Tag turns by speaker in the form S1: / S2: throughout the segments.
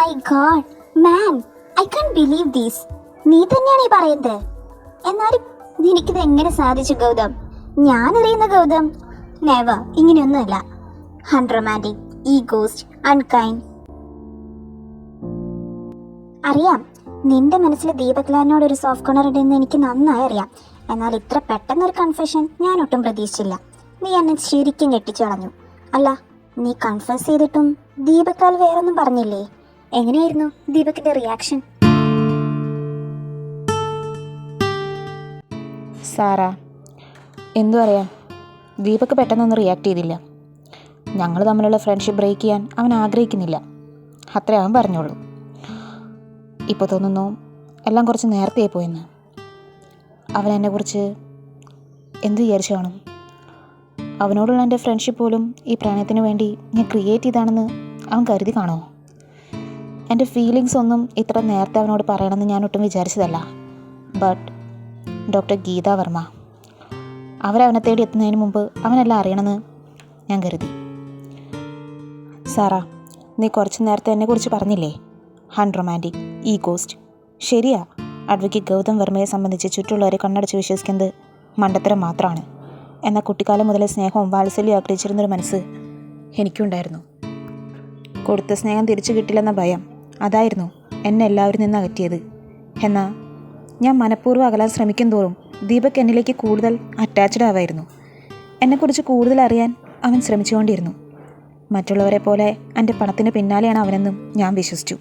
S1: My god man, I can believe these. നീ തന്നെയാണ് ഈ പറയുന്നത്. എന്നാലും നിനക്കിത് എങ്ങനെ സാധിച്ചു ഗൗതം? ഞാൻ അറിയുന്ന ഗൗതം നെവർ ഇങ്ങനെയൊന്നുമല്ല. Unromantic, egoist, unkind. അറിയാം നിന്റെ മനസ്സിൽ ദീപക്ലാലിനോട് ഒരു സോഫ്റ്റ് കോർണർ ഉണ്ടെന്ന് എനിക്ക് നന്നായി അറിയാം. എന്നാൽ ഇത്ര പെട്ടെന്നൊരു കൺഫെഷൻ ഞാൻ ഒട്ടും പ്രതീക്ഷിച്ചില്ല. നീ എന്നെ ശരിക്കും ഞെട്ടിച്ചു കളഞ്ഞു. അല്ല, നീ കൺഫസ് ചെയ്തിട്ടും ദീപക്കാൽ വേറൊന്നും പറഞ്ഞില്ലേ? എങ്ങനെയായിരുന്നു ദീപകിന്റെ റിയാക്ഷൻ?
S2: സാറാ, എന്തു പറയാം, ദീപക് പെട്ടെന്നൊന്നും റിയാക്ട് ചെയ്തില്ല. ഞങ്ങൾ തമ്മിലുള്ള ഫ്രണ്ട്ഷിപ്പ് ബ്രേക്ക് ചെയ്യാൻ അവൻ ആഗ്രഹിക്കുന്നില്ല, അത്രേ അവൻ പറഞ്ഞോളൂ. ഇപ്പോൾ തോന്നുന്നു എല്ലാം കുറച്ച് നേരത്തെ പോയെന്ന്. അവൻ എന്നെക്കുറിച്ച് എന്ത് വിചാരിച്ചു കാണും? അവനോടുള്ള എൻ്റെ ഫ്രണ്ട്ഷിപ്പ് പോലും ഈ പ്രണയത്തിന് വേണ്ടി ഞാൻ ക്രിയേറ്റ് ചെയ്താണെന്ന് അവൻ കരുതി കാണുമോ? എൻ്റെ ഫീലിങ്സ് ഒന്നും ഇത്ര നേരത്തെ അവനോട് പറയണമെന്ന് ഞാൻ ഒട്ടും വിചാരിച്ചതല്ല. ബട്ട് ഡോക്ടർ ഗീത വർമ്മ അവരവനെ തേടി എത്തുന്നതിന് മുമ്പ് അവനെല്ലാം അറിയണമെന്ന് ഞാൻ കരുതി. സാറാ, നീ കുറച്ച് നേരത്തെ എന്നെക്കുറിച്ച് പറഞ്ഞില്ലേ, അൺറൊമാൻറ്റിക്, ഈഗോസ്റ്റ്. ശരിയാ, അഡ്വക്കേറ്റ് ഗൗതം വർമ്മയെ സംബന്ധിച്ച് ചുറ്റുള്ളവരെ കണ്ണടച്ച് വിശ്വസിക്കുന്നത് മണ്ടത്തരം മാത്രമാണ്. എന്നാൽ കുട്ടിക്കാലം മുതലേ സ്നേഹവും വാത്സല്യവും ആഗ്രഹിച്ചിരുന്നൊരു മനസ്സ് എനിക്കുണ്ടായിരുന്നു. കൊടുത്ത സ്നേഹം തിരിച്ചു കിട്ടില്ലെന്ന ഭയം, അതായിരുന്നു എന്നെ എല്ലാവരിൽ നിന്ന് അകറ്റിയത്. എന്നാൽ ഞാൻ മനഃപൂർവ്വം അകലാൻ ശ്രമിക്കും തോറും ദീപക് എന്നിലേക്ക് കൂടുതൽ അറ്റാച്ച്ഡ് ആവായിരുന്നു. എന്നെക്കുറിച്ച് കൂടുതൽ അറിയാൻ അവൻ ശ്രമിച്ചുകൊണ്ടിരുന്നു. മറ്റുള്ളവരെ പോലെ എൻ്റെ പണത്തിന് പിന്നാലെയാണ് അവനെന്നും ഞാൻ വിശ്വസിച്ചു.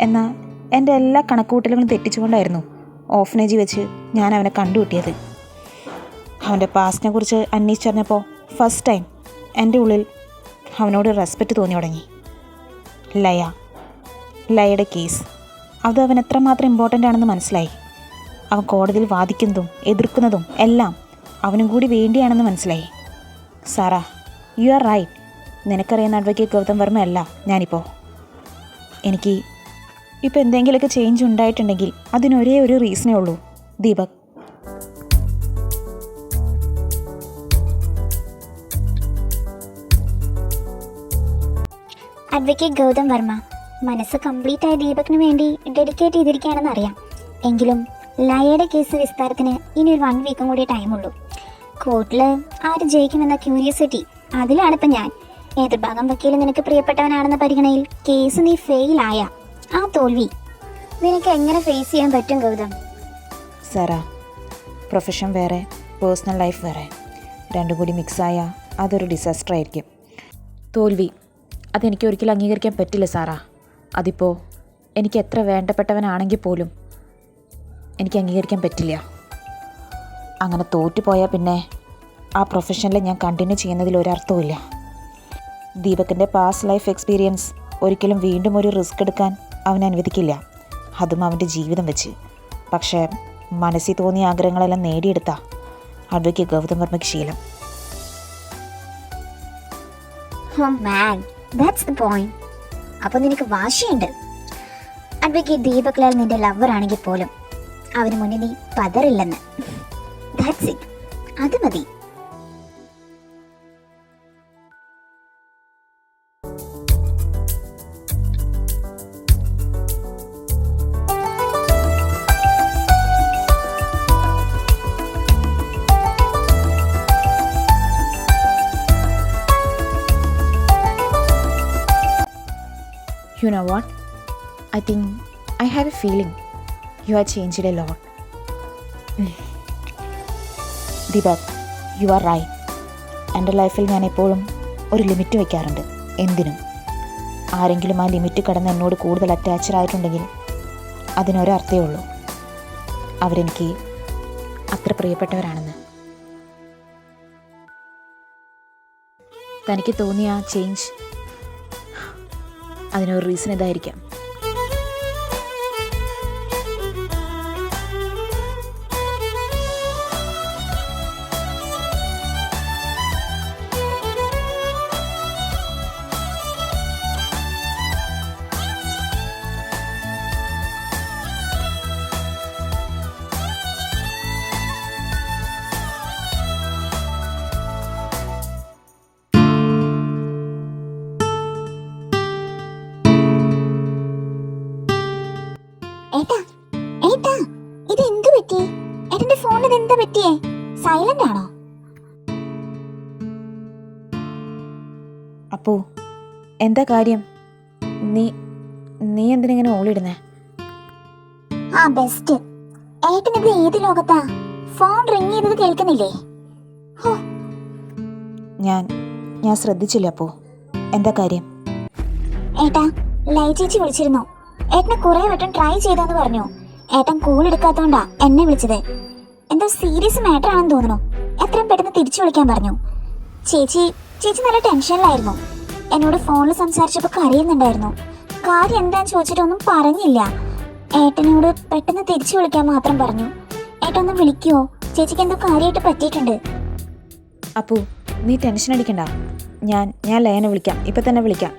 S2: എന്നാൽ എൻ്റെ എല്ലാ കണക്കുകൂട്ടലുകളും തെറ്റിച്ചുകൊണ്ടായിരുന്നു ഓഫനേജിൽ വെച്ച് ഞാൻ അവനെ കണ്ടുകിട്ടിയത്. അവൻ്റെ പാസ്റ്റിനെ കുറിച്ച് അന്വേഷിച്ചറിഞ്ഞപ്പോൾ ഫസ്റ്റ് ടൈം എൻ്റെ ഉള്ളിൽ അവനോട് റെസ്പെക്റ്റ് തോന്നി തുടങ്ങി. ലയയുടെ കേസ്, അത് അവൻ എത്രമാത്രം ഇമ്പോർട്ടൻ്റ് ആണെന്ന് മനസ്സിലായി. അവൻ കോടതിയിൽ വാദിക്കുന്നതും എതിർക്കുന്നതും എല്ലാം അവനും കൂടി വേണ്ടിയാണെന്ന് മനസ്സിലായി. Sarah, you are right. നിനക്കറിയുന്ന അഡ്വക്കേറ്റ് ഗൗതം വർമ്മ അല്ല ഞാനിപ്പോൾ. എനിക്ക് ഇപ്പോൾ എന്തെങ്കിലുമൊക്കെ ചേഞ്ച് ഉണ്ടായിട്ടുണ്ടെങ്കിൽ അതിനൊരേ ഒരു റീസണേ ഉള്ളൂ, ദീപക്.
S1: അഡ്വക്കേറ്റ് ഗൗതം വർമ്മ മനസ്സ് കംപ്ലീറ്റ് ആയ ദീപകിന് വേണ്ടി ഡെഡിക്കേറ്റ് ചെയ്തിരിക്കുകയാണെന്ന് അറിയാം. എങ്കിലും ലയയുടെ കേസ് വിസ്താരത്തിന് ഇനി ഒരു 1 വീക്കും കൂടി ടൈമുള്ളൂ. കോർട്ടിൽ ആര് ജയിക്കുമെന്ന ക്യൂരിയോസിറ്റി, അതിലാണിപ്പോൾ ഞാൻ. എതിർഭാഗം വക്കീൽ നിനക്ക് പ്രിയപ്പെട്ടവനാണെന്ന പരിഗണനയിൽ കേസ് നീ ഫെയിലായ ആ തോൽവി നിനക്ക് എങ്ങനെ ഫേസ് ചെയ്യാൻ പറ്റും ഗൗതം?
S2: സാറാ, പ്രൊഫഷൻ വേറെ, പേഴ്സണൽ ലൈഫ് വേറെ, രണ്ടും കൂടി മിക്സായ അതൊരു ഡിസാസ്റ്റർ ആയിരിക്കും. തോൽവി അതെനിക്ക് ഒരിക്കലും അംഗീകരിക്കാൻ പറ്റില്ല സാറാ. അതിപ്പോൾ എനിക്ക് എത്ര വേണ്ടപ്പെട്ടവനാണെങ്കിൽ പോലും എനിക്ക് അംഗീകരിക്കാൻ പറ്റില്ല. അങ്ങനെ തോറ്റുപോയാൽ പിന്നെ ആ പ്രൊഫഷനിൽ ഞാൻ കണ്ടിന്യൂ ചെയ്യുന്നതിൽ ഒരർത്ഥവുമില്ല. ദീപകിൻ്റെ പാസ്റ്റ് ലൈഫ് എക്സ്പീരിയൻസ് ഒരിക്കലും വീണ്ടും ഒരു റിസ്ക് എടുക്കാൻ അവൻ അനുവദിക്കില്ല, അതും അവൻ്റെ ജീവിതം വെച്ച്. പക്ഷേ മനസ്സിൽ തോന്നിയ ആഗ്രഹങ്ങളെല്ലാം നേടിയെടുത്ത അഡ്വക്കേറ്റ് ഗൗതം വർമ്മയ്ക്ക് ശീലം.
S1: അപ്പോൾ നിനക്ക് വാശിയുണ്ട്. അഡ്വക്കേറ്റ് ദീപക് ലാൽ നിന്റെ ലവർ ആണെങ്കിൽ പോലും അവന് മുന്നിൽ നീ പതറില്ലെന്ന്. ദാറ്റ്സ് ഇറ്റ്, അത് മതി.
S2: You know what? I think I have a feeling you have changed a lot. Deepak, you are right. എൻ്റെ ലൈഫിൽ ഞാൻ എപ്പോഴും ഒരു ലിമിറ്റ് വയ്ക്കാറുണ്ട്, എന്തിനും. ആരെങ്കിലും ആ ലിമിറ്റ് കടന്ന് എന്നോട് കൂടുതൽ അറ്റാച്ച്ഡ് ആയിട്ടുണ്ടെങ്കിൽ അതിനൊരർത്ഥമേ ഉള്ളൂ, അവരെനിക്ക് അത്ര പ്രിയപ്പെട്ടവരാണെന്ന്. തനിക്ക് തോന്നിയ ആ ചേഞ്ച്, അതിനൊരു റീസൺ ഇതായിരിക്കാം.
S1: ഏട്ടാ ഏട്ടാ, ഇത് എന്ത് പറ്റി? ഏട്ടന്റെ ഫോണിന് എന്താ പറ്റിയേ? സൈലന്റ് ആണോ?
S2: അപ്പോ എന്താ കാര്യം? നീ നീ എന്തിനിങ്ങനെ ഓളിടുന്നേ?
S1: ആ ബെസ്റ്റ്. ഏട്ടനിത് ഏത് ലോകത്താ? ഫോൺ റിങ് ചെയ്തത് കേൾക്കുന്നില്ലേ? ഹോ,
S2: ഞാൻ ശ്രദ്ധിച്ചില്ല. അപ്പോ എന്താ കാര്യം?
S1: ഏട്ടാ, ലൈ ചേച്ചി വിളിച്ചിരുന്നു. ഏട്ടനെ കുറെ വട്ടം ട്രൈ ചെയ്തെന്ന് പറഞ്ഞു. ഏട്ടൻ കോൾ എടുക്കാത്തോണ്ടാ എന്നെ വിളിച്ചത്. എന്തോ സീരിയസ് മാറ്റർ ആണെന്ന് തോന്നുന്നു. എത്രയും പെട്ടെന്ന് തിരിച്ചു വിളിക്കാൻ പറഞ്ഞു. ചേച്ചി നല്ല ടെൻഷനിലായിരുന്നു. എന്നോട് ഫോണിൽ സംസാരിച്ചപ്പോൾ കരയുന്നുണ്ടായിരുന്നു. കാര്യം എന്താന്ന് ചോദിച്ചിട്ടൊന്നും പറഞ്ഞില്ല. ഏട്ടനോട് പെട്ടെന്ന് തിരിച്ചു വിളിക്കാൻ മാത്രം പറഞ്ഞു. ഏട്ടൊന്ന് വിളിക്കുവോ? ചേച്ചിക്ക് എന്തോ കാര്യമായിട്ട് പറ്റിയിട്ടുണ്ട്.
S2: അപ്പോ നീ ടെൻഷൻ അടിക്കണ്ട. ഞാൻ ലയനെ വിളിക്കാം. ഇപ്പം തന്നെ വിളിക്കാം.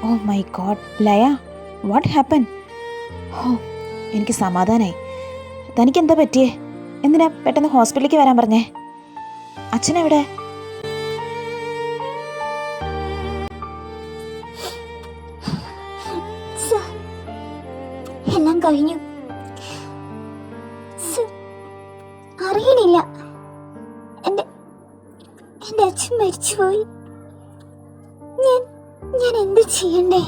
S2: Oh my god, Laya, what happen? ഓ, എനിക്ക് സമാധാനായി. തനിക്കെന്താ പറ്റിയേ? എന്തിനാ പെട്ടെന്ന് ഹോസ്പിറ്റലിലേക്ക് വരാൻ പറഞ്ഞേ? അച്ഛനെവിടെ?
S1: എല്ലാം കഴിഞ്ഞു. അറിയണില്ല. എന്റെ അച്ഛൻ മരിച്ചുപോയി. ഞാൻ എന്ത് ചെയ്യണ്ടേ?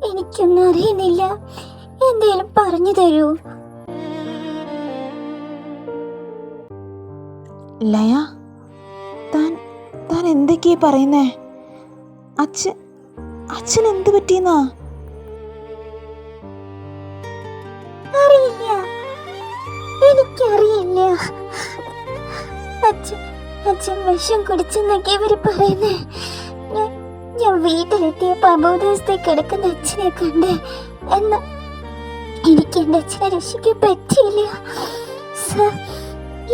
S1: എനിക്കൊന്നും അറിയുന്നില്ല. എന്തേലും പറഞ്ഞു തരൂ.
S2: ലയ, താൻ എന്തൊക്കെയാ പറയുന്നേ? അച്ഛൻ എന്ത് പറ്റിയെന്നാ?
S1: അറിയില്ല, എനിക്കറിയില്ല. അച്ഛൻ വിഷം കുടിച്ചെന്നൊക്കെ ഇവര് പറയുന്നേ. ഞാൻ വീട്ടിലെത്തിയപ്പോ അബോധാവസ്ഥ കിടക്കുന്ന അച്ഛനെ കണ്ട്. എന്നാ എനിക്ക് എന്റെ അച്ഛനെ രക്ഷിക്കാൻ പറ്റിയില്ല.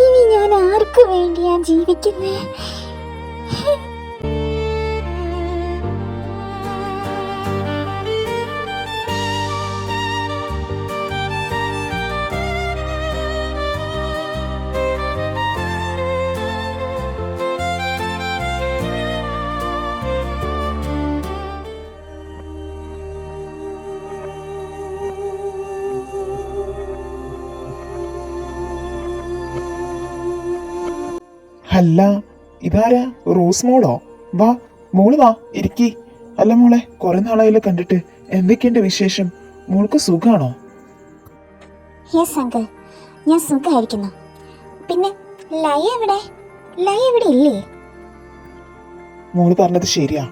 S1: ഇനി ഞാൻ ആർക്ക് വേണ്ടിയാ ജീവിക്കുന്നേ?
S3: അല്ല, ഇതാരാ? റോസ് മോളോ? വാ മോള്, വാ ഇരിക്കി. അല്ല മോളെ, കുറെ നാളായില്ല കണ്ടിട്ട്. എന്തൊക്കെയുണ്ട് വിശേഷം? മോൾക്ക് സുഖാണോ?
S1: യെസ് അങ്കിൾ, ഞാൻ സുഖമായിരിക്കുന്നു. പിന്നെ ലയ ഇവിടെ ഇല്ലേ?
S3: മോള് പറഞ്ഞത് ശരിയാ.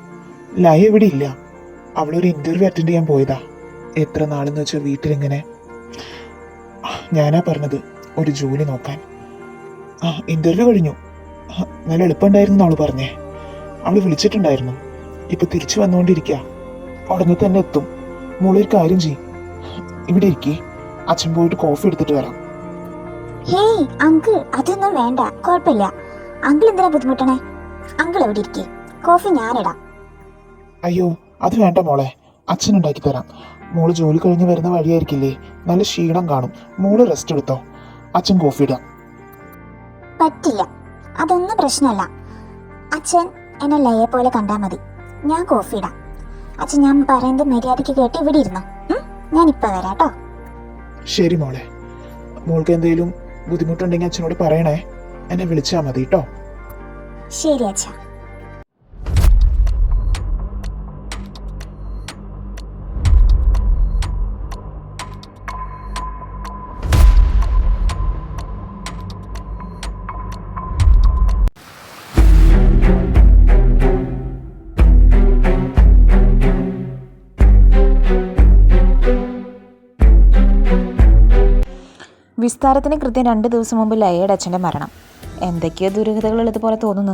S3: ലയ ഇവിടെ ഇല്ല. അവളൊരു ഇന്റർവ്യൂ അറ്റൻഡ് ചെയ്യാൻ പോയതാ. എത്ര നാളെന്ന് വെച്ചാൽ വീട്ടിലിങ്ങനെ. ഞാനാ പറഞ്ഞത് ഒരു ജോലി നോക്കാൻ. ഇന്റർവ്യൂ കഴിഞ്ഞു. നല്ല എളുപ്പമുണ്ടായിരുന്നു അവള് പറഞ്ഞേ. അവള് വിളിച്ചിട്ടുണ്ടായിരുന്നു. ഇപ്പൊ തിരിച്ചു വന്നുകൊണ്ടിരിക്കുക. ഉടനെ തന്നെ എത്തും. മോളൊരു കാര്യം ചെയ്യും, ഇവിടെ ഇരിക്കേ. അച്ഛൻ പോയിട്ട് കോഫി എടുത്തിട്ട് വരാം.
S1: ഹേയ് അങ്കിൾ, അതൊന്നും വേണ്ട, കുഴപ്പമില്ല. അങ്കിൾ എന്തിനാ ബുദ്ധിമുട്ടണേ? അങ്കിൾ എവിടെ ഇരിക്കേ, കോഫി ഞാനിടാം.
S3: അയ്യോ, അത് വേണ്ട മോളെ, അച്ഛൻ ഉണ്ടാക്കി തരാം. മോള് ജോലി കഴിഞ്ഞ് വരുന്ന വഴിയായിരിക്കില്ലേ, നല്ല ക്ഷീണം കാണും. മോള് റെസ്റ്റ് എടുത്തോ, അച്ഛൻ കോഫി ഇടാം.
S1: പറ്റില്ല, അതൊന്നും പ്രശ്നമല്ല. അച്ഛൻ എന്നെ ലയെ പോലെ കണ്ടാൽ മതി. ഞാൻ കോഫി ഇടാം. അച്ഛൻ ഞാൻ പറയുന്നത് മര്യാദയ്ക്ക് കേട്ട് ഇവിടെ ഇരുന്നോ. ഞാനിപ്പോ വരാട്ടോ.
S3: ശരി മോളെ. മോൾക്ക് എന്തെങ്കിലും ബുദ്ധിമുട്ടുണ്ടെങ്കിൽ അച്ഛനോട് പറയണേ. എന്നെ വിളിച്ചാൽ മതി കേട്ടോ.
S1: ശരി അച്ഛാ.
S2: വിസ്താരത്തിന് കൃത്യം 2 ദിവസം മുമ്പ് ലയയുടെ അച്ഛൻ്റെ മരണം. എന്തൊക്കെയോ ദുരൂഹതകളുള്ളതുപോലെ തോന്നുന്നു.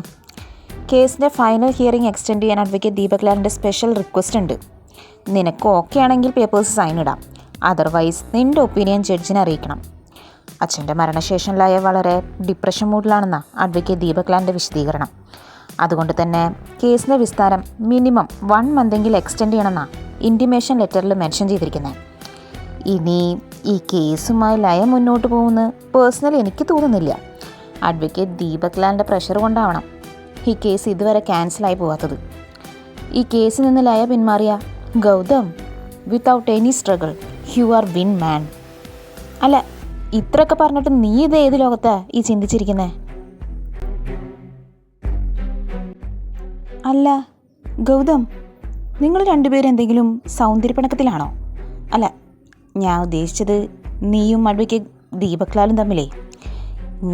S2: കേസിൻ്റെ ഫൈനൽ ഹിയറിംഗ് എക്സ്റ്റെൻഡ് ചെയ്യാൻ അഡ്വക്കേറ്റ് ദീപക് ലാലിൻ്റെ സ്പെഷ്യൽ റിക്വസ്റ്റ് ഉണ്ട്. നിനക്ക് ഓക്കെ ആണെങ്കിൽ പേപ്പേഴ്സ് സൈൻ ഇടാം. അതർവൈസ് നിൻ്റെ ഒപ്പീനിയൻ ജഡ്ജിനെ അറിയിക്കണം. അച്ഛൻ്റെ മരണശേഷം ലയ വളരെ ഡിപ്രഷൻ മൂഡിലാണെന്നാണ് അഡ്വക്കേറ്റ് ദീപക് ലാലിൻ്റെ വിശദീകരണം. അതുകൊണ്ട് തന്നെ കേസിൻ്റെ വിസ്താരം മിനിമം 1 മന്തെങ്കിലും എക്സ്റ്റെൻഡ് ചെയ്യണമെന്നാണ് ഇൻറ്റിമേഷൻ ലെറ്ററിൽ മെൻഷൻ ചെയ്തിരിക്കുന്നത്. ഇനി ഈ കേസുമായി ലയ മുന്നോട്ട് പോകുമെന്ന് പേഴ്സണലി എനിക്ക് തോന്നുന്നില്ല. അഡ്വക്കേറ്റ് ദീപക് ലാലിൻ്റെ പ്രഷർ കൊണ്ടാവണം ഈ കേസ് ഇതുവരെ ക്യാൻസലായി പോകാത്തത്. ഈ കേസിൽ നിന്ന് ലയ പിന്മാറിയ Gautham without any struggle you are win man. അല്ല, ഇത്രയൊക്കെ പറഞ്ഞിട്ട് നീ ഇത് ഏത് ലോകത്താ ഈ ചിന്തിച്ചിരിക്കുന്നേ? അല്ല ഗൗതം, നിങ്ങൾ രണ്ടുപേരും എന്തെങ്കിലും സൗന്ദര്യപ്പിണക്കത്തിലാണോ? അല്ല, ഞാൻ ഉദ്ദേശിച്ചത് നീയും അഡ്വക്കേറ്റ് ദീപക് ലാലും തമ്മിലേ.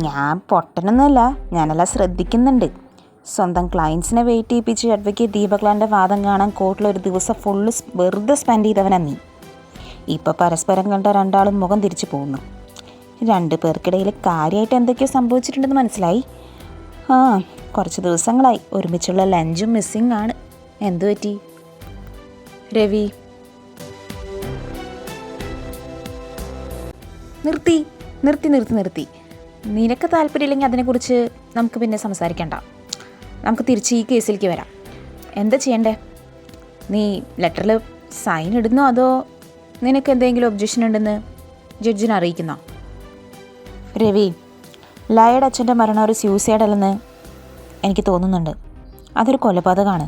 S2: ഞാൻ പൊട്ടനൊന്നുമല്ല, ഞാനെല്ലാം ശ്രദ്ധിക്കുന്നുണ്ട്. സ്വന്തം ക്ലയൻസിനെ വെയിറ്റ് ചെയ്യിപ്പിച്ച് അഡ്വക്കേറ്റ് ദീപക് ലാലിൻ്റെ വാദം കാണാൻ കോർട്ടിൽ ഒരു ദിവസം ഫുള്ള് വെറുതെ സ്പെൻഡ് ചെയ്തവനാ നീ. ഇപ്പോൾ പരസ്പരം കണ്ട രണ്ടാളും മുഖം തിരിച്ചു പോകുന്നു. 2 പേർക്കിടയിൽ കാര്യമായിട്ട് എന്തൊക്കെയോ സംഭവിച്ചിട്ടുണ്ടെന്ന് മനസ്സിലായി. കുറച്ച് ദിവസങ്ങളായി ഒരുമിച്ചുള്ള ലഞ്ചും മിസ്സിങ് ആണ്. എന്തു പറ്റി രവി? നിർത്തി. നിനക്ക് താല്പര്യമില്ലെങ്കിൽ അതിനെക്കുറിച്ച് നമുക്ക് പിന്നെ സംസാരിക്കണ്ട. നമുക്ക് തിരിച്ച് ഈ കേസിലേക്ക് വരാം. എന്താ ചെയ്യണ്ടേ? നീ ലെറ്ററിൽ സൈൻ ഇടുന്നോ അതോ നിനക്ക് എന്തെങ്കിലും ഒബ്ജക്ഷൻ ഉണ്ടെന്ന് ജഡ്ജിനെ അറിയിക്കുന്നോ? രവി, ലയയുടെ അച്ഛൻ്റെ മരണം ഒരു സ്യൂസൈഡ് അല്ലെന്ന് എനിക്ക് തോന്നുന്നുണ്ട്. അതൊരു കൊലപാതകമാണ്.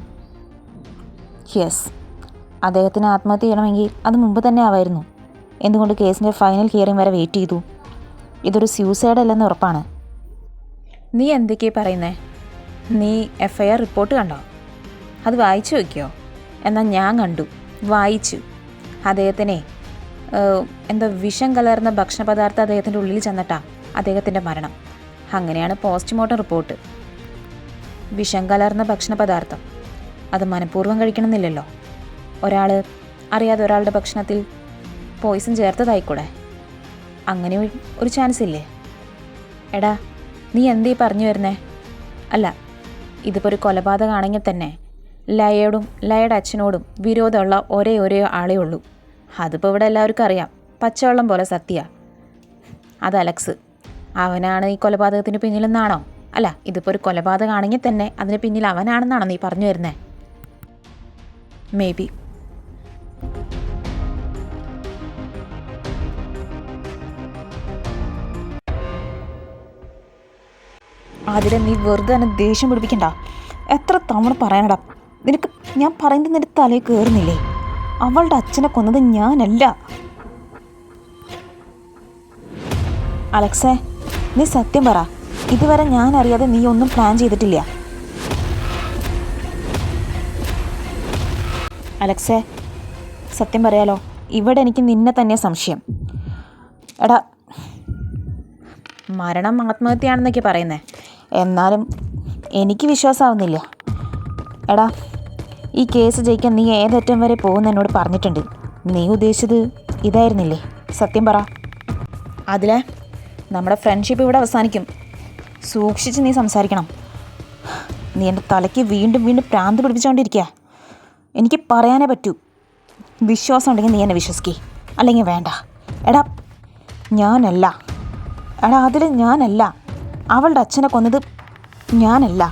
S2: യെസ്, അദ്ദേഹത്തിന് ആത്മഹത്യ ചെയ്യണമെങ്കിൽ അത് മുമ്പ് തന്നെ ആവായിരുന്നു. എന്തുകൊണ്ട് കേസിൻ്റെ ഫൈനൽ ഹിയറിംഗ് വരെ വെയിറ്റ് ചെയ്തു? ഇതൊരു സ്യൂസൈഡ് അല്ലെന്ന് ഉറപ്പാണ്. നീ എന്തൊക്കെയാ പറയുന്നേ? നീ FIR റിപ്പോർട്ട് കണ്ടോ? അത് വായിച്ചു നോക്കിയോ? എന്നാൽ ഞാൻ കണ്ടു, വായിച്ചു. അദ്ദേഹത്തിനെ എന്താ വിഷം കലർന്ന ഭക്ഷണപദാർത്ഥം അദ്ദേഹത്തിൻ്റെ ഉള്ളിൽ ചെന്നിട്ടാ അദ്ദേഹത്തിൻ്റെ മരണം. അങ്ങനെയാണ് പോസ്റ്റ്മോർട്ടം റിപ്പോർട്ട്. വിഷം കലർന്ന ഭക്ഷണപദാർത്ഥം അത് മനഃപൂർവ്വം കഴിക്കണമെന്നില്ലല്ലോ. ഒരാൾ അറിയാതെ ഒരാളുടെ ഭക്ഷണത്തിൽ പോയിസൺ ചേർത്തതായിക്കൂടെ? അങ്ങനെ ഒരു ചാൻസ് ഇല്ലേ? എടാ, നീ എന്തീ പറഞ്ഞു വരുന്നേ? അല്ല, ഇതിപ്പോൾ ഒരു കൊലപാതകമാണെങ്കിൽ തന്നെ ലയയോടും ലയയുടെ അച്ഛനോടും വിരോധമുള്ള ഒരേ ആളേ ഉള്ളൂ. അതിപ്പോൾ ഇവിടെ എല്ലാവർക്കും അറിയാം, പച്ചവെള്ളം പോലെ സത്യ. അത് അലക്സ്. അവനാണ് ഈ കൊലപാതകത്തിന് പിന്നിലെന്നാണോ? അല്ല, ഇതിപ്പോൾ ഒരു കൊലപാതകമാണെങ്കിൽ തന്നെ അതിന് പിന്നിൽ അവനാണെന്നാണോ നീ പറഞ്ഞു വരുന്നേ? May be. അതിലെ നീ വെറുതെ തന്നെ ദേഷ്യം പിടിപ്പിക്കണ്ട. എത്ര തവണ പറയാനടാ നിനക്ക്? ഞാൻ പറയുന്നത് നിന്റെ തലയിൽ കയറുന്നില്ലേ? അവളുടെ അച്ഛനെ കൊന്നത് ഞാനല്ല. അലക്സേ, നീ സത്യം പറ. ഇതുവരെ ഞാൻ അറിയാതെ നീ ഒന്നും പ്ലാൻ ചെയ്തിട്ടില്ല. അലക്സേ, സത്യം പറയാലോ, ഇവിടെ എനിക്ക് നിന്നെ തന്നെ സംശയം. എടാ, മരണം ആത്മഹത്യയാണെന്നൊക്കെ പറയുന്നേ, എന്നാലും എനിക്ക് വിശ്വാസമാവുന്നില്ല. എടാ, ഈ കേസ് ജയിക്കാൻ നീ ഏതറ്റം വരെ പോകുമെന്ന് എന്നോട് പറഞ്ഞിട്ടുണ്ട്. നീ ഉദ്ദേശിച്ചത് ഇതായിരുന്നില്ലേ? സത്യം പറ. അതിലെ നമ്മുടെ ഫ്രണ്ട്ഷിപ്പ് ഇവിടെ അവസാനിക്കും. സൂക്ഷിച്ച് നീ സംസാരിക്കണം. നീ എൻ്റെ തലയ്ക്ക് വീണ്ടും പ്രാന്ത് പിടിപ്പിച്ചുകൊണ്ടിരിക്കുക. എനിക്ക് പറയാനേ പറ്റൂ. വിശ്വാസം ഉണ്ടെങ്കിൽ നീ എന്നെ വിശ്വസിക്കേ, അല്ലെങ്കിൽ വേണ്ട. എടാ, ഞാനല്ല. എടാ, അതിൽ ഞാനല്ല. അവളുടെ അച്ഛനെ കൊന്നത് ഞാനല്ല.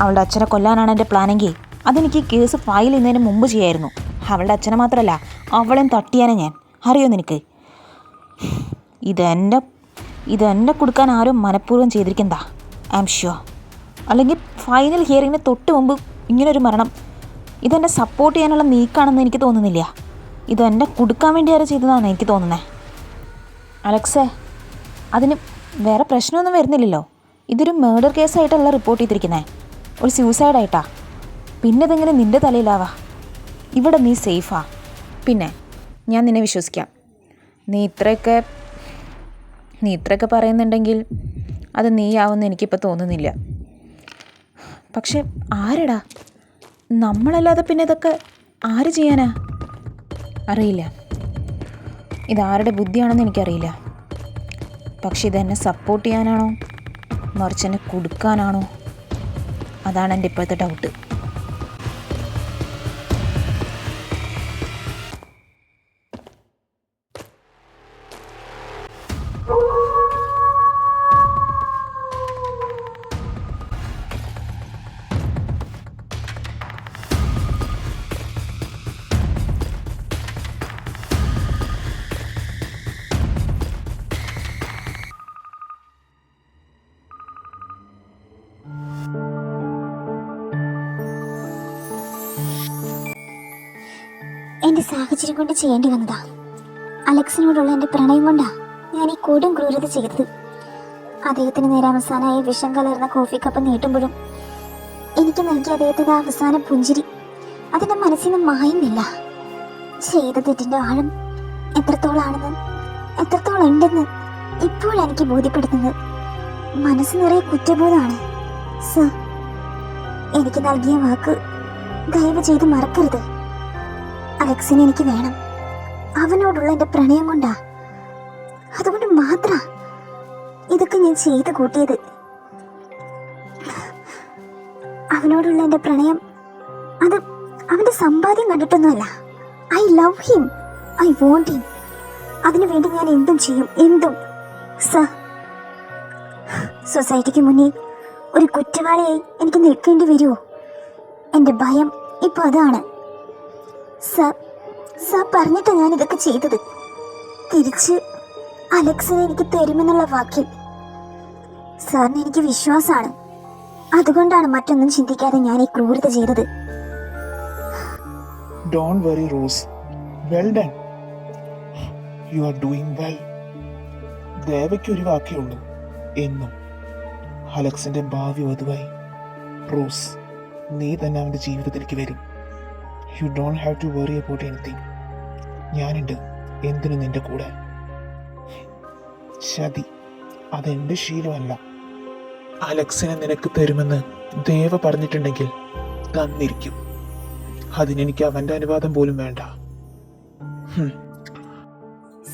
S2: അവളുടെ അച്ഛനെ കൊല്ലാനാണ് എൻ്റെ പ്ലാനെങ്കിൽ അതെനിക്ക് ഈ കേസ് ഫയൽ ചെയ്യുന്നതിന് മുമ്പ് ചെയ്യായിരുന്നു. അവളുടെ അച്ഛനെ മാത്രമല്ല, അവളെയും തട്ടിയാനെ ഞാൻ. അറിയോ നിനക്ക്? ഇതെന്നെ കൊടുക്കാൻ ആരും മനഃപൂർവ്വം ചെയ്തിരിക്കുന്നതാ, ഐ ആം ഷ്യൂർ. അല്ലെങ്കിൽ ഫൈനൽ ഹിയറിങ്ങിന് തൊട്ട് മുമ്പ് ഇങ്ങനൊരു മരണം ഇതെന്നെ സപ്പോർട്ട് ചെയ്യാനുള്ള നീക്കാണെന്ന് എനിക്ക് തോന്നുന്നില്ല. ഇതെന്നെ കൊടുക്കാൻ വേണ്ടി ആരും ചെയ്തതാണ് എനിക്ക് തോന്നുന്നത്. അലക്സേ, അതിന് വേറെ പ്രശ്നമൊന്നും വരുന്നില്ലല്ലോ. ഇതൊരു മേർഡർ കേസായിട്ടല്ല റിപ്പോർട്ട് ചെയ്തിരിക്കുന്നത്, ഒരു സ്യൂസൈഡായിട്ടാ. പിന്നെ ഇതെങ്ങനെ നിൻ്റെ തലയിലാവാ? ഇവിടെ നീ സേഫാ. പിന്നെ ഞാൻ നിന്നെ വിശ്വസിക്കാം. നീ ഇത്രയൊക്കെ പറയുന്നുണ്ടെങ്കിൽ അത് നീയാവുമെന്ന് എനിക്കിപ്പോൾ തോന്നുന്നില്ല. പക്ഷെ ആരെടാ? നമ്മളല്ലാതെ പിന്നെ ഇതൊക്കെ ആര് ചെയ്യാനാ? അറിയില്ല. ഇതാരുടെ ബുദ്ധിയാണെന്ന് എനിക്കറിയില്ല. പക്ഷെ ഇതെന്നെ സപ്പോർട്ട് ചെയ്യാനാണോ മറിച്ച് എന്നെ കൊടുക്കാനാണോ? അതാണ് എൻ്റെ ഇപ്പോഴത്തെ ഡൗട്ട്.
S1: സാഹചര്യം കൊണ്ട് ചെയ്യേണ്ടി വന്നതാ. അലക്സിനോടുള്ള എൻ്റെ പ്രണയം കൊണ്ടാ ഞാൻ ഈ കൊടും ക്രൂരത ചെയ്തത്. അദ്ദേഹത്തിന് നേരെ അവസാനമായി വിഷം കലർന്ന കോഫി കപ്പ് നീട്ടുമ്പോഴും എനിക്ക് നൽകിയ അദ്ദേഹത്തിൻ്റെ അവസാന പുഞ്ചിരി അതിൻ്റെ മനസ്സിൽ നിന്ന് മായുന്നില്ല. ചെയ്ത തെറ്റിൻ്റെ ആഴം എത്രത്തോളാണെന്ന്, എത്രത്തോളം ഉണ്ടെന്ന് ഇപ്പോഴെനിക്ക് ബോധ്യപ്പെടുത്തുന്നത്. മനസ്സ് നിറയെ കുറ്റബോധമാണ്. സർ, എനിക്ക് നൽകിയ വാക്ക് ദയവ് ചെയ്ത് മറക്കരുത്. അലക്സിനെ എനിക്ക് വേണം. അവനോടുള്ള എൻ്റെ പ്രണയം കൊണ്ടാ, അതുകൊണ്ട് മാത്രം ഇതൊക്കെ ഞാൻ ചെയ്ത് കൂട്ടിയത്. അവനോടുള്ള എൻ്റെ പ്രണയം അത് അവൻ്റെ സമ്പാദ്യം കണ്ടിട്ടൊന്നുമല്ല. I love him, I want him. അതിനുവേണ്ടി ഞാൻ എന്തും ചെയ്യും, എന്തും. സർ, സൊസൈറ്റിക്ക് മുന്നിൽ ഒരു കുറ്റവാളിയായി എനിക്ക് നിൽക്കേണ്ടി വരുമോ? എൻ്റെ ഭയം ഇപ്പോൾ അതാണ്. സർ പറഞ്ഞിട്ടാണ് ഞാൻ ഇതൊക്കെ ചെയ്തത്. തിരിച്ച് അലക്സിനെ എനിക്ക് തരുമെന്നുള്ള വാക്കിൽ സാറിന് എനിക്ക് വിശ്വാസമാണ്. അതുകൊണ്ടാണ് മറ്റൊന്നും ചിന്തിക്കാതെ ഞാൻ ഈ ക്രൂരത ചെയ്തത്.
S3: Don't worry, Rose. Well done. You are doing well. ദേവയ്ക്ക് ഒരു വാക്കേ ഉള്ളൂ എന്നും. അലക്സിന്റെ ഭാവി വധുവായി റോസ് നീ തന്നെ അവൻ്റെ ജീവിതത്തിലേക്ക് വരും. You don't have to worry about anything. ഞാനുണ്ട് എന്തിനും നിന്റെ കൂടെ. ശതി അതെൻ്റെ ശീലമല്ല. അലക്സിനെ നിനക്ക് തരുമെന്ന് ദേവ പറഞ്ഞിട്ടുണ്ടെങ്കിൽ തന്നിരിക്കും. അതിനെനിക്ക് അവൻ്റെ അനുവാദം പോലും വേണ്ട.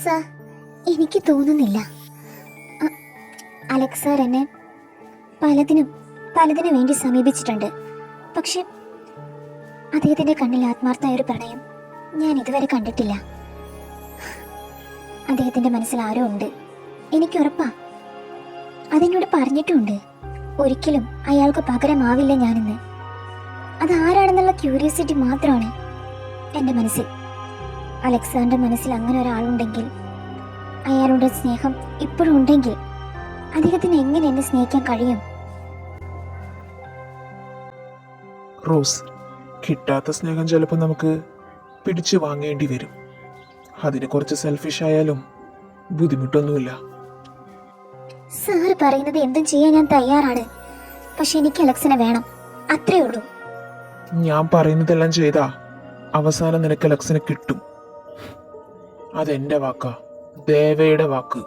S1: സർ, എനിക്ക് തോന്നുന്നില്ല. അലക്സ് സാർ എന്നെ പലതിനു വേണ്ടി സമീപിച്ചിട്ടുണ്ട്. പക്ഷെ അദ്ദേഹത്തിൻ്റെ കണ്ണിൽ ആത്മാർത്ഥമായ ഒരു പ്രണയം ഞാൻ ഇതുവരെ കണ്ടിട്ടില്ല. അദ്ദേഹത്തിൻ്റെ മനസ്സിൽ ആരോ ഉണ്ട്, എനിക്കുറപ്പാ. അതെന്നോട് പറഞ്ഞിട്ടുമുണ്ട്. ഒരിക്കലും അയാൾക്ക് പകരമാവില്ല ഞാനെന്ന്. അതാരാണെന്നുള്ള ക്യൂരിയോസിറ്റി മാത്രമാണ് എൻ്റെ മനസ്സിൽ. അലക്സാറിൻ്റെ മനസ്സിൽ അങ്ങനെ ഒരാളുണ്ടെങ്കിൽ, അയാളുടെ സ്നേഹം ഇപ്പോഴും ഉണ്ടെങ്കിൽ, അദ്ദേഹത്തിന് എങ്ങനെ എന്നെ സ്നേഹിക്കാൻ കഴിയും?
S3: റോസ്, കിട്ടാത്ത സ്നേഹം ചിലപ്പോൾ നമുക്ക് പിടിച്ചു വാങ്ങേണ്ടി വരും. അതിന് കുറച്ച് സെൽഫിഷ് ആയാലും ബുദ്ധിമുട്ടൊന്നുമില്ല.
S1: സാറ് പറയുന്നത് എന്തും ചെയ്യാൻ ഞാൻ തയ്യാറാണ്. പക്ഷെ എനിക്ക് അലക്സിനെ വേണം, അത്രേ ഉള്ളൂ.
S3: ഞാൻ പറയുന്നതെല്ലാം ചെയ്താ അവസാനം നിനക്ക് അലക്സിനെ കിട്ടും. അതെന്റെ വാക്കാ, ദേവയുടെ വാക്ക്.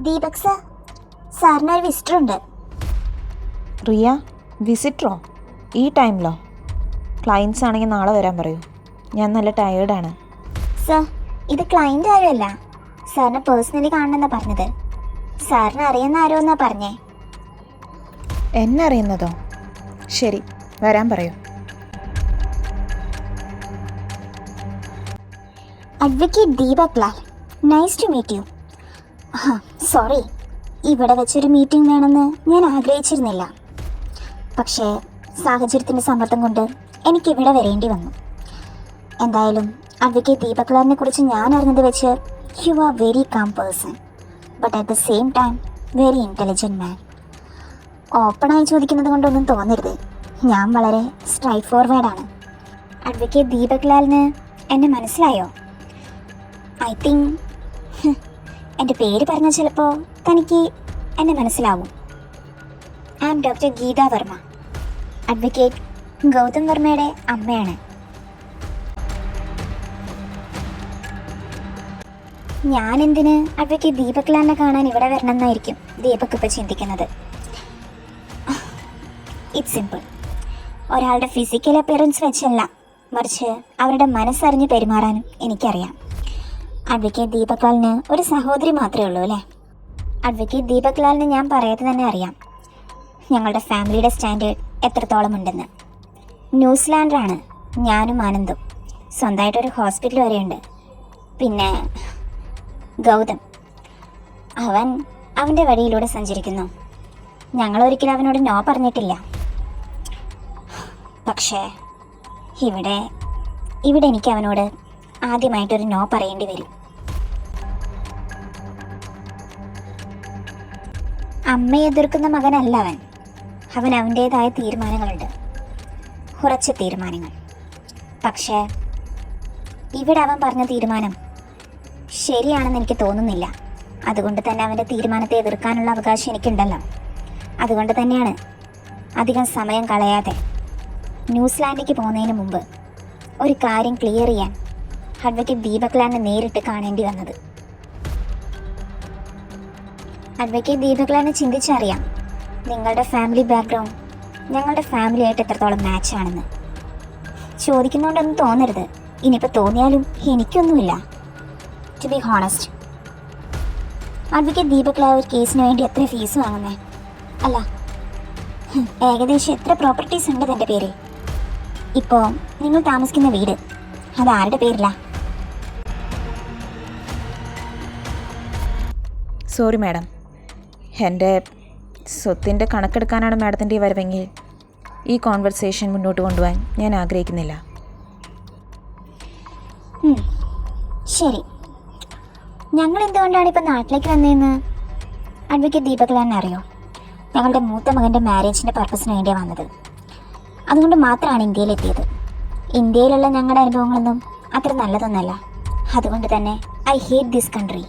S1: ദീപക് സർ, സാറിനൊരു വിസിറ്റർ ഉണ്ട്.
S2: റിയ, വിസിറ്ററോ? ഈ ടൈമിലോ? ക്ലയൻസ് ആണെങ്കിൽ നാളെ വരാൻ പറയൂ. ഞാൻ നല്ല ടയേർഡാണ്.
S1: സർ, ഇത് ക്ലയൻ്റ് ആരുമല്ല. സാറിനെ പേഴ്സണലി കാണണമെന്നാ പറഞ്ഞത്. സാറിന് അറിയുന്ന ആരോ എന്നാ പറഞ്ഞേ.
S2: എന്നെ അറിയുന്നതോ? ശരി, വരാൻ പറയൂ.
S1: Advocate Deepak Lal, nice to meet you. Sorry, ഇവിടെ വെച്ചൊരു മീറ്റിംഗ് വേണമെന്ന് ഞാൻ ആഗ്രഹിച്ചിരുന്നില്ല. പക്ഷേ സാഹചര്യത്തിൻ്റെ സമ്മർദ്ദം കൊണ്ട് എനിക്കിവിടെ വരേണ്ടി വന്നു. എന്തായാലും അഡ്വക്കേറ്റ് ദീപക് ലാലിനെ കുറിച്ച് ഞാൻ അറിഞ്ഞത് വെച്ച് you are very calm person, but at the same time very intelligent man. ഓപ്പണായി ചോദിക്കുന്നത് കൊണ്ടൊന്നും തോന്നരുത്, ഞാൻ വളരെ സ്ട്രൈറ്റ് ഫോർവേഡാണ്. അഡ്വക്കേറ്റ് ദീപക് ലാലിന് എന്നെ മനസ്സിലായോ? ഐ തിങ്ക് എൻ്റെ പേര് പറഞ്ഞാൽ ചിലപ്പോൾ തനിക്ക് എന്നെ മനസ്സിലാവും. I am doctor Geetha Varma, advocate Gautam വർമ്മയുടെ അമ്മയാണ്. ഞാൻ എന്തിന് അഡ്വക്കേറ്റ് ദീപക് ലാലിനെ കാണാൻ ഇവിടെ വരണം എന്നായിരിക്കും ദീപക് ഇപ്പോൾ ചിന്തിക്കുന്നത്. It's simple. ഒരാളുടെ ഫിസിക്കൽ അപ്പിയറൻസ് വെച്ചല്ല, മറിച്ച് അവരുടെ മനസ്സറിഞ്ഞ് പെരുമാറാനും എനിക്കറിയാം. അഡ്വക്കേറ്റ് ദീപക് ലാലിന് ഒരു സഹോദരി മാത്രമേ ഉള്ളൂ അല്ലേ? അഡ്വക്കേറ്റ് ദീപക് ലാലിന് ഞാൻ പറയാതെ തന്നെ അറിയാം ഞങ്ങളുടെ ഫാമിലിയുടെ സ്റ്റാൻഡേർഡ് എത്രത്തോളം ഉണ്ടെന്ന്. ന്യൂസിലാൻഡറാണ് ഞാനും ആനന്ദും. സ്വന്തമായിട്ടൊരു ഹോസ്പിറ്റൽ വരെയുണ്ട്. പിന്നെ ഗൗതം, അവൻ്റെ വഴിയിലൂടെ സഞ്ചരിക്കുന്നു. ഞങ്ങളൊരിക്കലും അവനോട് നോ പറഞ്ഞിട്ടില്ല. പക്ഷേ ഇവിടെ എനിക്ക് അവനോട് ആദ്യമായിട്ടൊരു നോ പറയേണ്ടി വരും. അമ്മയെ എതിർക്കുന്ന മകനല്ല അവൻ അവൻ്റേതായ തീരുമാനങ്ങളുണ്ട്, ഉറച്ച തീരുമാനങ്ങൾ. പക്ഷേ ഇവിടെ അവൻ പറഞ്ഞ തീരുമാനം ശരിയാണെന്ന് എനിക്ക് തോന്നുന്നില്ല. അതുകൊണ്ട് തന്നെ അവൻ്റെ തീരുമാനത്തെ എതിർക്കാനുള്ള അവകാശം എനിക്കുണ്ടല്ലോ. അതുകൊണ്ട് തന്നെയാണ് അധികം സമയം കളയാതെ ന്യൂസിലാൻഡിലേക്ക് പോകുന്നതിന് മുമ്പ് ഒരു കാര്യം ക്ലിയർ ചെയ്യാൻ അഡ്വക്കേറ്റ് ദീപക് ലാലിനെ നേരിട്ട് കാണേണ്ടി വന്നത്. അഡ്വക്കേറ്റ് ദീപക് ലാലിനെ ചിന്തിച്ചറിയാം നിങ്ങളുടെ ഫാമിലി ബാക്ക്ഗ്രൗണ്ട് ഞങ്ങളുടെ ഫാമിലിയായിട്ട് എത്രത്തോളം മാച്ചാണെന്ന്. ചോദിക്കുന്നതുകൊണ്ടൊന്നും തോന്നരുത്. ഇനിയിപ്പോൾ തോന്നിയാലും എനിക്കൊന്നുമില്ല. To be honest, advocate Deepak Lal ഒരു കേസിന് വേണ്ടി എത്ര ഫീസ് വാങ്ങുന്നേ? അല്ല, ഏകദേശം എത്ര പ്രോപ്പർട്ടീസ് ഉണ്ട് എൻ്റെ പേരിൽ? ഇപ്പോൾ നിങ്ങൾ താമസിക്കുന്ന വീട് അത് ആരുടെ പേരിലാ?
S2: സോറി മാഡം, എൻ്റെ സ്വത്തിൻ്റെ കണക്കെടുക്കാനാണ് മാഡത്തിൻ്റെ ഈ വരവെങ്കിൽ ഈ കോൺവെർസേഷൻ മുന്നോട്ട് കൊണ്ടുപോകാൻ ഞാൻ ആഗ്രഹിക്കുന്നില്ല.
S1: ശരി, ഞങ്ങൾ എന്തുകൊണ്ടാണ് ഇപ്പം നാട്ടിലേക്ക് വന്നതെന്ന് അഡ്വക്കേറ്റ് ദീപക് ലാലിനെ അറിയോ? ഞങ്ങളുടെ മൂത്ത മകൻ്റെ മാരേജിൻ്റെ പർപ്പസിന് വേണ്ടിയാണ് വന്നത്. അതുകൊണ്ട് മാത്രമാണ് ഇന്ത്യയിലെത്തിയത്. ഇന്ത്യയിലുള്ള ഞങ്ങളുടെ അനുഭവങ്ങളൊന്നും അത്ര നല്ലതൊന്നല്ല. അതുകൊണ്ട് തന്നെ ഐ ഹേറ്റ് ദിസ് കൺട്രി.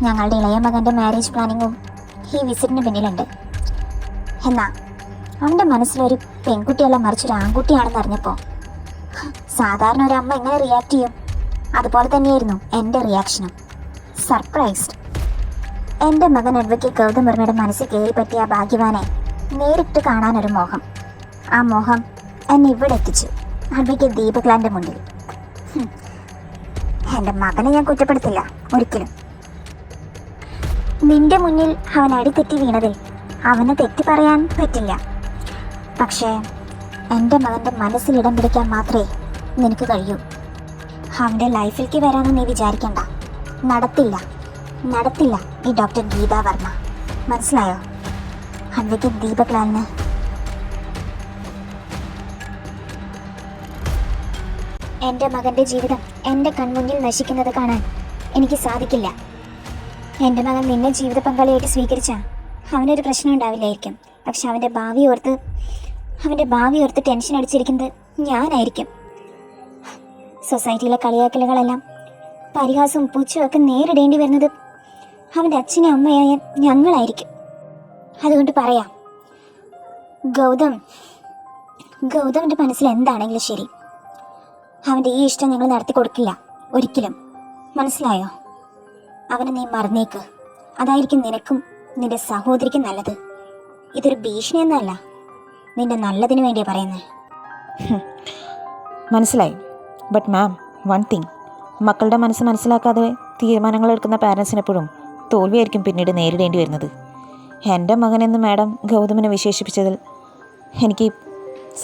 S1: ഞങ്ങളുടെ ഇളയ മകൻ്റെ മാരേജ് പ്ലാനിങ്ങും ഈ വിസിറ്റിന് പിന്നിലുണ്ട്. എന്നാൽ അവൻ്റെ മനസ്സിലൊരു പെൺകുട്ടിയല്ല മറിച്ചൊരു ആൺകുട്ടിയാണെന്ന് അറിഞ്ഞപ്പോൾ സാധാരണ ഒരു അമ്മ എങ്ങനെ റിയാക്ട് ചെയ്യും? അതുപോലെ തന്നെയായിരുന്നു എൻ്റെ റിയാക്ഷനും. സർപ്രൈസ്ഡ്. എൻ്റെ മകൻ അഡ്വക്കേറ്റ് ഗൗതം വർമ്മയുടെ മനസ്സിൽ കയറി പറ്റിയ ആ ഭാഗ്യവാനെ നേരിട്ട് കാണാനൊരു മോഹം. ആ മോഹം എന്നെ ഇവിടെ എത്തിച്ചു, അഡ്വക്കേറ്റ് ദീപക് ലാലിൻ്റെ മുന്നിൽ. എൻ്റെ മകനെ ഞാൻ കുറ്റപ്പെടുത്തില്ല ഒരിക്കലും. നിന്റെ മുന്നിൽ അവൻ അടിതെറ്റി വീണതിൽ അവന് തെറ്റി പറയാൻ പറ്റില്ല. പക്ഷേ എൻ്റെ മകൻ്റെ മനസ്സിൽ ഇടം പിടിക്കാൻ മാത്രമേ നിനക്ക് കഴിയൂ. അവൻ്റെ ലൈഫിലേക്ക് വരാമെന്ന് നീ വിചാരിക്കണ്ട. നടത്തില്ല ഈ ഡോക്ടർ ഗീതാ വർമ്മ. മനസ്സിലായോ? അഡ്വക്കേറ്റ് ദീപക് ലാലിന് എൻ്റെ മകൻ്റെ ജീവിതം എൻ്റെ കൺമുന്നിൽ നശിക്കുന്നത് കാണാൻ എനിക്ക് സാധിക്കില്ല. എൻ്റെ മകൻ നിന്നെ ജീവിത പങ്കാളിയായിട്ട് സ്വീകരിച്ചാൽ അവനൊരു പ്രശ്നം ഉണ്ടാവില്ലായിരിക്കും. പക്ഷെ അവൻ്റെ ഭാവി ഓർത്ത് ടെൻഷൻ അടിച്ചിരിക്കുന്നത് ഞാനായിരിക്കും. സൊസൈറ്റിയിലെ കളിയാക്കലുകളെല്ലാം പരിഹാസവും പുച്ഛവും ഒക്കെ നേരിടേണ്ടി വരുന്നത് അവൻ്റെ അച്ഛനും അമ്മയായ ഞങ്ങളായിരിക്കും. അതുകൊണ്ട് പറയാം, ഗൗതമിൻ്റെ മനസ്സിൽ എന്താണെങ്കിലും ശരി, അവൻ്റെ ഈ ഇഷ്ടം ഞങ്ങൾ നടത്തി കൊടുക്കില്ല ഒരിക്കലും. മനസ്സിലായോ? അവനെ നീ മറന്നേക്ക്. അതായിരിക്കും നിനക്കും നിന്റെ സഹോദരിക്കും നല്ലത്. ഇതൊരു ഭീഷണിയൊന്നുമല്ല, നിന്റെ നല്ലതിന് വേണ്ടിയാണ് പറയുന്നത്.
S2: മനസ്സിലായി. ബട്ട് മാം, വൺ തിങ്, മക്കളുടെ മനസ്സ് മനസ്സിലാക്കാതെ തീരുമാനങ്ങൾ എടുക്കുന്ന പാരൻസിനെപ്പോഴും തോൽവിയായിരിക്കും പിന്നീട് നേരിടേണ്ടി വരുന്നത്. എൻ്റെ മകനെന്ന് മാഡം ഗൗതമിനെ വിശേഷിപ്പിച്ചതിൽ എനിക്ക്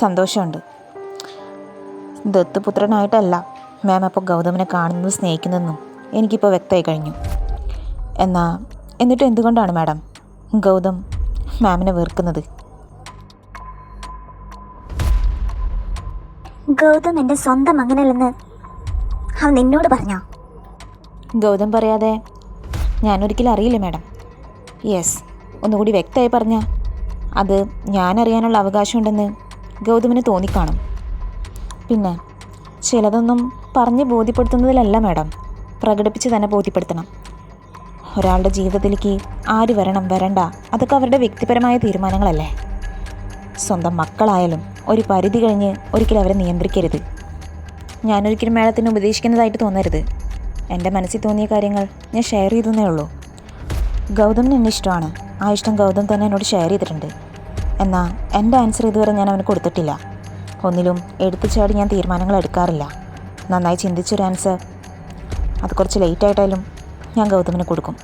S2: സന്തോഷമുണ്ട്. ദത്തുപുത്രനായിട്ടല്ല മാം അപ്പോൾ ഗൗതമിനെ കാണുന്നതും സ്നേഹിക്കുന്നതെന്നും എനിക്കിപ്പോൾ വ്യക്തമായി കഴിഞ്ഞു. എന്നിട്ട് എന്തുകൊണ്ടാണ് മാഡം ഗൗതം മാമിനെ വെറുക്കുന്നത്?
S1: ഗൗതം എൻ്റെ സ്വന്തം മകനല്ലെന്ന് അവൻ നിന്നോട് പറഞ്ഞോ?
S2: ഗൗതം പറയാതെ ഞാനൊരിക്കലും അറിയില്ല മാഡം. യെസ്, ഒന്നുകൂടി വ്യക്തമായി പറഞ്ഞാൽ അത് ഞാനറിയാനുള്ള അവകാശമുണ്ടെന്ന് ഗൗതമിന് തോന്നിക്കാണും. പിന്നെ ചിലതൊന്നും പറഞ്ഞ് ബോധ്യപ്പെടുത്തുന്നതിലല്ല മാഡം, പ്രകടിപ്പിച്ച് തന്നെ ബോധ്യപ്പെടുത്തണം. ഒരാളുടെ ജീവിതത്തിലേക്ക് ആര് വരണം വരണ്ട അതൊക്കെ അവരുടെ വ്യക്തിപരമായ തീരുമാനങ്ങളല്ലേ. സ്വന്തം മക്കളായാലും ഒരു പരിധി കഴിഞ്ഞ് ഒരിക്കലും അവരെ നിയന്ത്രിക്കരുത്. ഞാനൊരിക്കലും മാഡത്തിന് ഉപദേശിക്കുന്നതായിട്ട് തോന്നരുത്. എൻ്റെ മനസ്സിൽ തോന്നിയ കാര്യങ്ങൾ ഞാൻ ഷെയർ ചെയ്തെന്നേ ഉള്ളൂ. ഗൗതമിന് എന്നെ ഇഷ്ടമാണ്. ആ ഇഷ്ടം ഗൗതം തന്നെ എന്നോട് ഷെയർ ചെയ്തിട്ടുണ്ട്. എന്നാൽ എൻ്റെ ആൻസർ ഇതുവരെ ഞാൻ അവന് കൊടുത്തിട്ടില്ല. ഒന്നിലും എടുത്തുചാടി ഞാൻ തീരുമാനങ്ങൾ എടുക്കാറില്ല. നന്നായി ചിന്തിച്ചൊരു ആൻസർ അത് കുറച്ച് ലേറ്റായിട്ടായാലും ഞാൻ ഗൗതമിന് കൊടുക്കും.